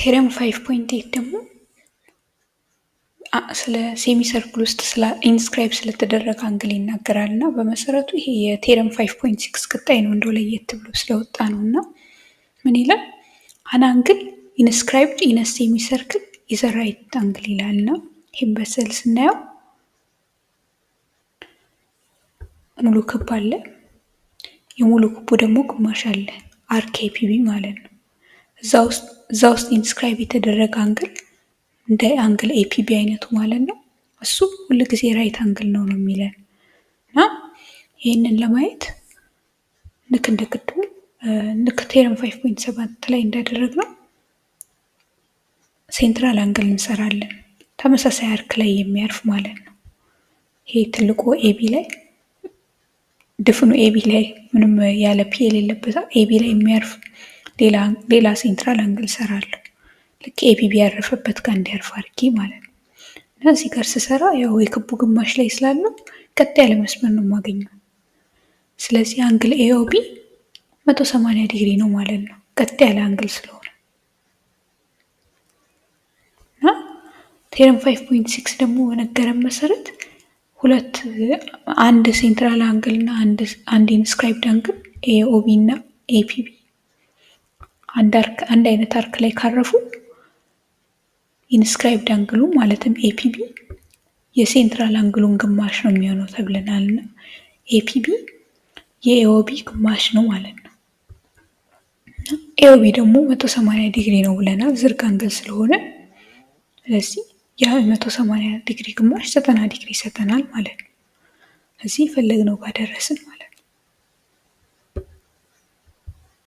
ቴረም 5.8 ደግሞ ስለ ሴሚ ሰርክል ውስጥ ኢንስክራይብ ስለተደረገ አንግል ይናገራል እና በመሰረቱ ይሄ የቴረም 5.6 ቀጣይ ነው እንደው ለየት ብሎ ስለወጣ ነው እና ምን ይላል? አን አንግል ኢንስክራይብድ ኢን ሴሚ ሰርክል ኢዝ ራይት አንግል ይላል እና ይህም በስዕል ስናየው ሙሉ ክብ አለ። የሙሉ ክቡ ደግሞ ግማሽ አለ አርክ ኤፒቢ ማለት ነው። እዛ ውስጥ ኢንስክራይብ የተደረገ አንግል እንደ አንግል ኤፒቢ አይነቱ ማለት ነው። እሱ ሁል ጊዜ ራይት አንግል ነው የሚለን እና ይህንን ለማየት ልክ እንደ ቅድሙ ልክ ቴረም 5.7 ላይ እንዳደረግ ነው ሴንትራል አንግል እንሰራለን። ተመሳሳይ አርክ ላይ የሚያርፍ ማለት ነው። ይሄ ትልቁ ኤቢ ላይ ድፍኑ ኤቢ ላይ ምንም ያለ ፒ የሌለበት ኤቢ ላይ የሚያርፍ ሌላ ሴንትራል አንግል እሰራለሁ። ልክ ኤቢቢ ያረፈበት ጋር እንዲያርፍ አድርጌ ማለት ነው። እና እዚህ ጋር ስሰራ ያው የክቡ ግማሽ ላይ ስላለው ቀጥ ያለ መስመር ነው የማገኘው። ስለዚህ አንግል ኤኦቢ 180 ዲግሪ ነው ማለት ነው፣ ቀጥ ያለ አንግል ስለሆነ እና ቴረም 5.6 ደግሞ በነገረን መሰረት አንድ ሴንትራል አንግል እና አንድ ኢንስክራይብድ አንግል ኤኦቢ እና ኤፒቢ አንድ አይነት አርክ ላይ ካረፉ ኢንስክራይብድ አንግሉ ማለትም ኤፒቢ የሴንትራል አንግሉን ግማሽ ነው የሚሆነው ተብለናል እና ኤፒቢ የኤኦቢ ግማሽ ነው ማለት ነው። ኤኦቢ ደግሞ 180 ዲግሪ ነው ብለናል ዝርግ አንግል ስለሆነ። ስለዚህ ያ 180 ዲግሪ ግማሽ 90 ዲግሪ ይሰጠናል ማለት ነው። እዚህ የፈለግነው ጋር ደረስን ማለት ነው።